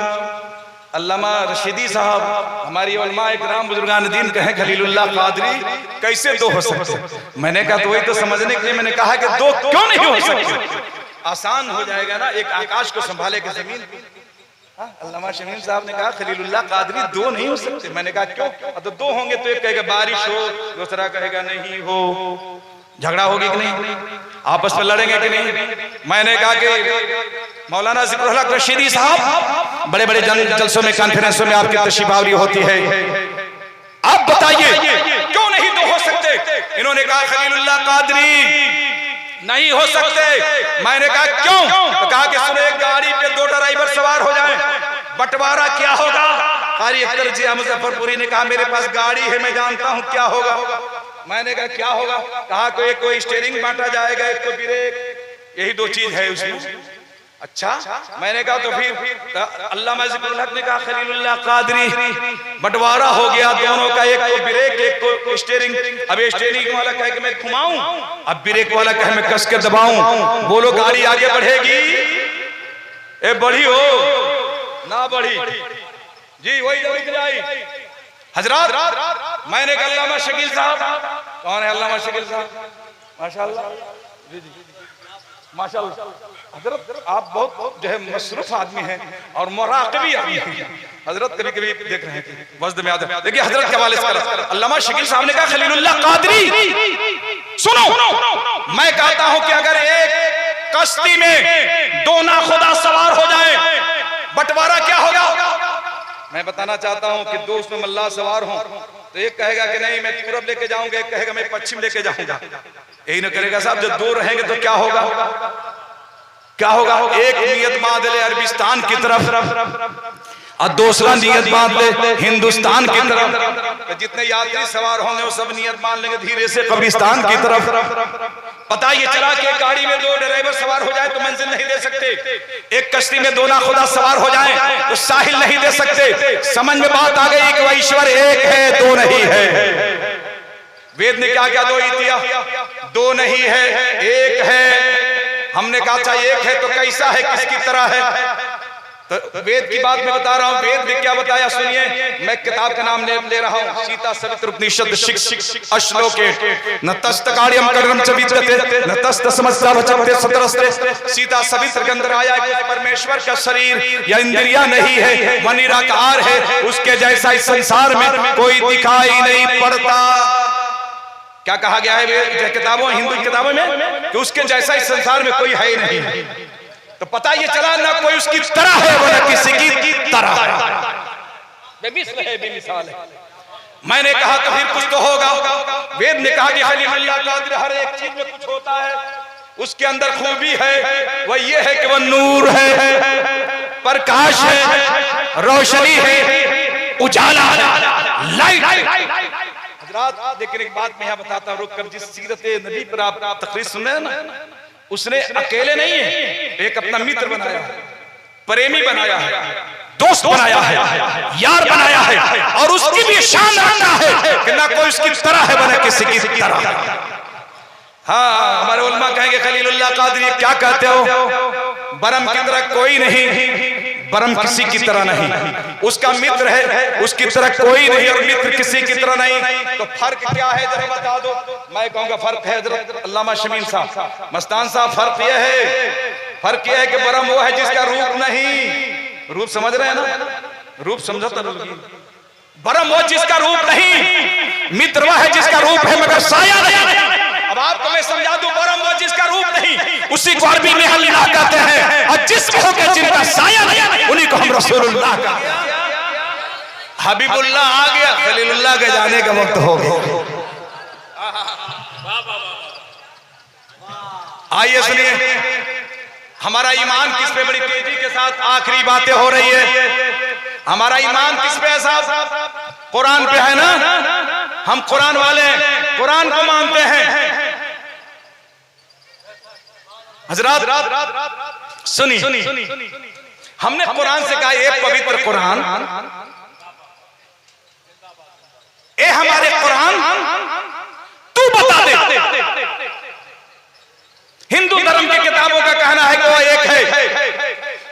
अल्लामा रशीदी साहब, हमारी उलमा इकराम बुजुर्गान दीन कहे खलीलुल्लाह कादरी, कैसे दो हो सकते? मैंने कहा तो वही तो समझने के लिए मैंने कहा कि दो क्यों नहीं हो सकते? आसान हो जाएगा ना, एक आकाश को संभाले के जमीन। अल्लामा शमीम साहब ने कहा खलीलुल्लाह कादरी दो नहीं हो सकते। मैंने कहा क्यों? तो दो होंगे तो एक कहेगा बारिश हो, दूसरा कहेगा नहीं हो, झगड़ा होगी कि नहीं, आपस में लड़ेंगे कि नहीं? मैंने कहा कि मौलाना ज़िक्रुल हक रशीदी साहब बड़े बड़े जलसों में, कॉन्फ्रेंसों में आपकी तशरीफ़ावरी होती है, आप बताइए क्यों नहीं दो हो सकते? इन्होंने कहा खलीलुल्लाह कादरी नहीं हो सकते। मैंने कहा क्यों? तो कहा कि सुनो, एक गाड़ी पे दो ड्राइवर सवार हो जाएं, बंटवारा क्या होगा? कारी अख्तर जी मुजफ्फरपुरी ने कहा मेरे पास गाड़ी है, मैं जानता हूं क्या होगा। मैंने कहा क्या होगा? कहा कोई स्टीयरिंग बांटा जाएगा, एक को ब्रेक, यही दो चीज है उसमें। अच्छा, मैंने कहा तो फिर अल्लामा ज़िक्रुल हक ने कहा खलीलुल्लाह कादरी बंटवारा हो गया दोनों का, एक को ब्रेक एक को स्टीयरिंग। अब स्टीयरिंग वाला कहे कि मैं घुमाऊं, अब ब्रेक वाला कहे मैं कस के दबाऊं। बोलो गाड़ी आगे बढ़ेगी? ए बढ़ी हो ना बढ़ी जी, वही जाई। हजरात, मैंने कहा अल्लामा शकील साहब, कौन है अल्लामा शकील साहब? माशाअल्लाह जी जी माशाअल्लाह। हजरत आप बहुत जो है मसरूफ आदमी हैं और मुराक़िबी आदमी हैं। हजरत कभी कभी देख रहे हैं वज़्द में आते, देखिए हजरत के हवाले से अल्लामा शकील साहब ने कहा खलीलुल्लाह कादरी सुनो, मैं कहता हूं कि अगर एक कश्ती में दो नाखुदा सवार हो जाए, बंटवारा क्या होगा? मैं बताना चाहता हूं कि दो उसमें मल्लाह सवार हों तो एक कहेगा कि नहीं मैं पूरब लेके जाऊंगा, एक कहेगा मैं पश्चिम लेके जाऊंगा। यही ना करेगा साहब, जब दो रहेंगे तो क्या होगा? क्या होगा? एक नियत बांध ले अरबिस्तान की तरफ और दूसरा नियत बांध ले हिंदुस्तान की तरफ। तो जितने यात्री सवार होंगे वो सब नियत बांध लेंगे धीरे से कब्रिस्तान की तरफ। पता ये चला कि एक गाड़ी में दो ड्राइवर सवार हो जाए तो मंजिल नहीं दे सकते, एक कश्ती में दो नाखुदा सवार हो जाए तो साहिल नहीं दे सकते। समझ में बात आ गई कि वह ईश्वर एक है, दो नहीं है। वेद ने क्या क्या दो ही दिया? दो नहीं है, एक है। हमने कहा था एक है तो कैसा है, किसकी तरह है? तो वेद की बात मैं बता रहा हूँ, वेद ने क्या बताया सुनिए। मैं किताब का नाम ले रहा हूँ, सीता सवित्र उपनिषद शिक्ष अश्लोके न तस्तकार्यम कर्म च विद्यते न तस्त समस्या वचते सतरस्ते। सीता सवित्र के अंदर आया कि परमेश्वर का शरीर या इंद्रिया नहीं है, वह निराकार है, उसके जैसा इस संसार में कोई दिखाई नहीं पड़ता। क्या कहा गया है किताबों, हिंदू किताबों में कि उसके जैसा इस संसार में कोई है ही नहीं। तो पता ये चला ना कोई उसकी तरह है ना किसी की तरह बेमिसाल है। मैंने कहा तो फिर कुछ तो होगा। वेद ने कहा कि खलीलुल्लाह कादिर हर एक चीज में कुछ होता है, उसके अंदर खूबी है, वह ये है कि वह नूर है, प्रकाश है, रोशनी है, उजाला, लाइट। लेकिन एक बात मैं यहाँ बताता हूँ, रुक कर, जिस सीरत नबी पर आप तकरीर सुन रहे हैं ना, उसने अकेले नहीं है, एक अपना मित्र बनाया है, प्रेमी बनाया है, दोस्त बनाया है, यार बनाया है, और उसकी भी शान रखना है कि ना कोई उसकी तरह है बना किसी की तरह। हाँ, हमारे उलमा कहेंगे खलीलुल्लाह कादरी क्या कहते हो, बरम की तरह कोई नहीं, बरम किसी की तरह नहीं, उसका मित्र है, उसकी तरह कोई नहीं, और मित्र किसी की तरह नहीं। तो फर्क क्या है जरा बता दो। मैं कहूंगा फर्क है हज़रत अल्लामा शमीम साहब, मस्तान साहब, फर्क यह है कि बरम वो है जिसका रूप नहीं। रूप समझ रहे हैं ना, रूप समझता नहीं। बरम वो जिसका रूप नहीं, मित्र वह है जिसका रूप है मगर साया नहीं। अब आपको मैं समझा दूं, बरम वो जिसका रूप नहीं, उसी को अरबी में अल्लाह कहते हैं, और जिस्म हो के जिनका साया नहीं, उन्हीं को हम रसूलुल्लाह कहते हैं। हबीबुल्लाह आ गया, खलीलुल्लाह के जाने का वक्त हो गया। आइए सुनिए, हमारा ईमान किस पे बड़ी तेजी के साथ आखिरी बातें हो रही है। हमारा ईमान किस पे है साहब? कुरान पे है ना, हम कुरान वाले हैं, कुरान को मानते हैं। हजरात सुनी, हमने कुरान से कहा एक पवित्र कुरान, ए हमारे कुरान तू बता दे। हिंदू धर्म की किताबों का कहना है कि वो एक है,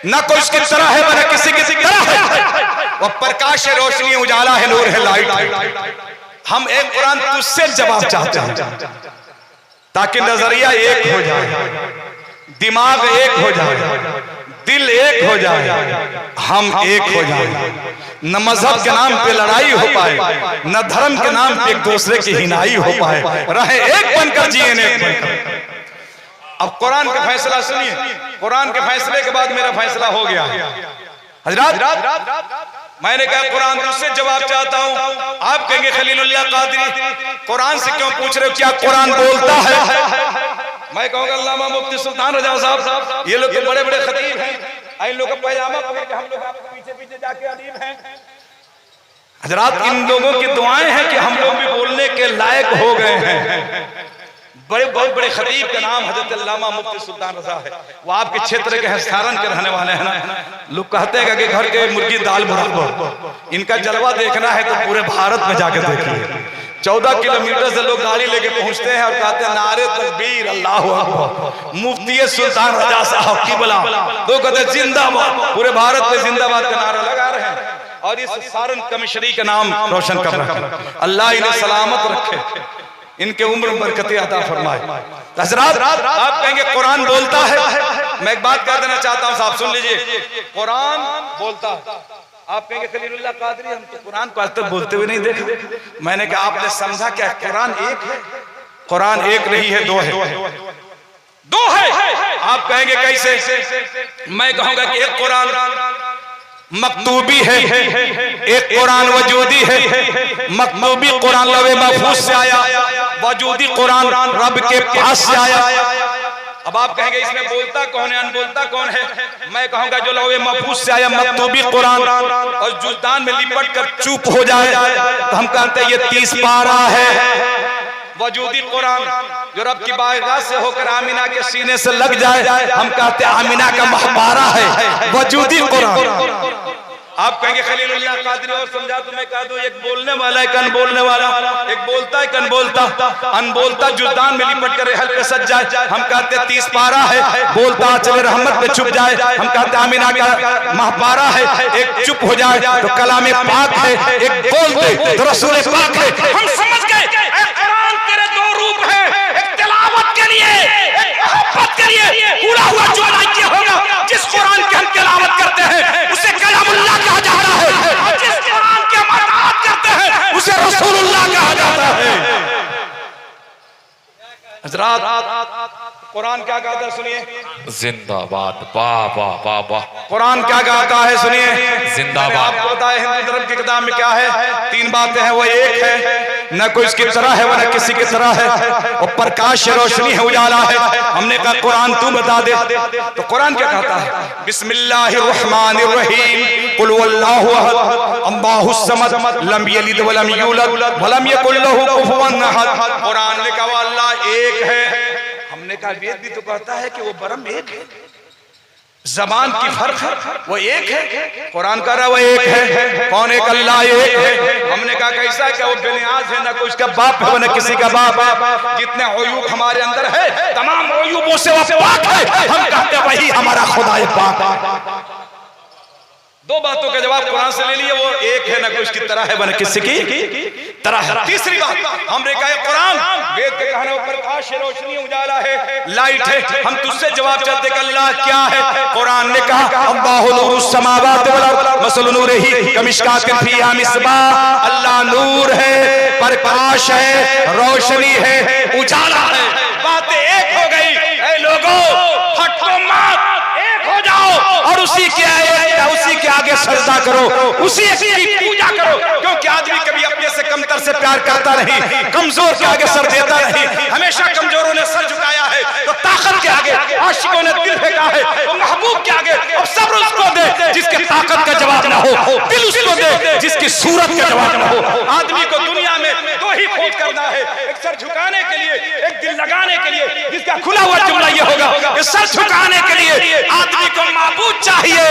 न कोई उसकी तरह है न किसी की तरह है, वो प्रकाश है, रोशनी, उजाला है, नूर है, लाइट। हम एक कुरान तुझसे जवाब चाहते हैं ताकि नजरिया एक हो जाए, दिमाग एक हो जाए, दिल एक हो जाए, हम एक हो जाए। न मजहब के नाम पे लड़ाई हो पाए, न धर्म के नाम पे एक दूसरे की हिनाई हो पाए, रहे एक बनकर जिए ने। अब कुरान का फैसला सुनिए, कुरान के फैसले के बाद मेरा फैसला हो गया। हजरात मैंने कहा कुरान तुझसे जवाब चाहता हूं। आप कहेंगे खलीलुल्लाह कादरी कुरान से क्यों पूछ रहे हो, क्या कुरान बोलता है? मैं कहूंगा अल्लामा मुफ्ती सुल्तान रजा साहब, ये लोग तो बड़े बड़े खतीब हैं, इन लोग का पैजामा पकड़ के हम लोग आपके पीछे पीछे जाके अदीब हैं। हजरात इन लोगों की दुआएं हैं कि हम लोग भी बोलने के लायक हो गए हैं। बहुत बड़े खतीब का नाम हजरत अल्लामा मुफ्ती सुल्तान रजा है, वो आपके क्षेत्र के सारण के रहने वाले हैं ना। लोग कहते हैं कि घर के मुर्गी दाल बराबर, इनका जलवा देखना है तो पूरे भारत में जाके देखिए। 14 किलोमीटर से लोग गाड़ी लेके पहुंचते हैं और कहते हैं नारे तकबीर, अल्लाहू अकबर, मुफ्ती सुल्तान रजा साहब की बला, तो कहते जिंदाबाद, पूरे भारत में जिंदाबाद का नारा लगा रहे हैं और इस सारण कमिश्नरी का नाम रोशन कर रहे हैं। अल्लाह इन्हें सलामत रखे, इनके उम्र बरकतें अता फरमाए। हज़रात आप कहेंगे कुरान बोलता है, मैं एक बात कह देना चाहता हूं साहब, सुन लीजिए, कुरान बोलता है। आप कहेंगे खलीलुल्लाह कादरी हम तो कुरान को आज तक बोलते हुए नहीं देखे। मैंने कहा आपने समझा क्या कुरान एक है? कुरान एक नहीं है, दो है, दो है। आप कहेंगे कैसे? मैं कहूंगा कि एक कुरान मकतूबी है, एक कुरान वजूदी है। मकतूबी कुरान लवे महफूज से आया, वजूदी कुरान रब के पास से आया। अब आप कहेंगे इसमें बोलता कौन है, अनबोलता कौन है? मैं कहूंगा जो लवे महफूज से आया मकतूबी कुरान और जुल्तान में लिपट कर चुप हो जाए तो हम कहते हैं ये 30 पारा है। वजूदी कुरान जो रब की बारगाह से होकर आमिना के सीने से लग जाए हम कहते हैं आमिना का महबारा है, वजूदी कुरान। आप कहेंगे खलीलुल्लाह कादरी और समझा तो मैं कह दूं, एक बोलने वाला एक अनबोलने वाला, एक बोलता एक अनबोलता। अनबोलता जुदान में लिपट कर हल पे सज जाए, हम कहते 30 पारा है। बोलता चले रहमत पे छुप जाए, हम कहते आमीना का महपारा है। एक चुप हो जाए तो कलाम पाक है, एक बोल दे तो रसूल पाक है। हम समझ गए कुरान तेरे दो रूप है, एक तिलावत के लिए, एक मोहब्बत के लिए पूरा हुआ जो लाइक होगा। जिस कुरान की हम तिलावत करते हैं उसे कलामुल्लाह कहा जाता है, और जिस कुरान की हम अताअत करते हैं उसे रसूलुल्लाह कहा जाता है। हज़रात कुरान क्या कहता है सुनिए, जिंदाबाद, वाह वाह वाह वाह। कुरान क्या कहता है सुनिए, जिंदाबाद। आपको पता है हिंदू धर्म की किताब में क्या है, 3 बातें हैं, वो एक है, न कोई इसकी तरह है वो न किसी की तरह है, और प्रकाश है, रोशनी है, उजाला है। हमने कहा कुरान तू बता दे, तो कुरान क्या कहता है, बिस्मिल्लाहिर्रहमानिर्रहीम, कुल हुवल्लाहु अहद, अल्लाहुस समद, लम यलिद वलम यूलद वलम यकुल लहू कुफुवन अहद। कुरान ने कहा अल्लाह एक है। हमने कहा वेद भी तो कहता है कि वो परम एक है, जबान की फर्क है, वो एक है। कुरान कह रहा वो एक है। कौन एक? अल्लाह एक है। हमने कहा कैसा है कि वो बेनियाज है, ना कोई उसका बाप है न किसी का बाप है। जितने अयूब हमारे अंदर है तमाम अयूबों से वो पाक है। हम कहते हैं वही हमारा खुदा पाक। 2 बातों का जवाब कुरान से ले लिए, वो एक है, ना कोई उसकी तरह है न किसी की तरह है। तीसरी बात हमने कहा कुरान वेद के कहने पर प्रकाश है, रोशनी, उजाला है, लाइट है। हम तुझसे जवाब चाहते कि अल्लाह क्या है। कुरान ने कहा अल्लाहु नूरुस समावाति वल अर्द मसल नूरिही कमिशकातिन फीहा मिस्बाह। अल्लाह नूर है, प्रकाश है, रोशनी है, उजाला है। बातें एक हो गई। ऐ लोगों हटो मत, एक हो जाओ और उसी के आगे सजदा करो, उसी की पूजा करो। क्योंकि आदमी कभी अपने से कमतर से प्यार करता नहीं, कमजोर के आगे सर देता नहीं। हमेशा कमजोरों ने सर झुकाया है तो ताकत के आगे आशिकों ने दिल फेंका है, तो महबूब के आगे अब सब्र उसको दे जिसके ताकत का जवाब ना हो, दिल उसको दे जिसकी सूरत का जवाब ना हो। आदमी को दुनिया में 2 ही खोज करना है, एक सर झुकाने के लिए, एक दिल लगाने के लिए। जिसका खुला हुआ जुमला ये होगा कि सर झुकाने के लिए आदमी को महबूब चाहिए,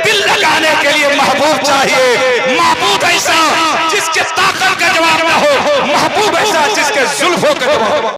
दिल लगाने के लिए महबूब चाहिए। महबूब ऐसा जिसके ताकत का जवाब ना हो, महबूब ऐसा जिसके जुल्फों का जवाब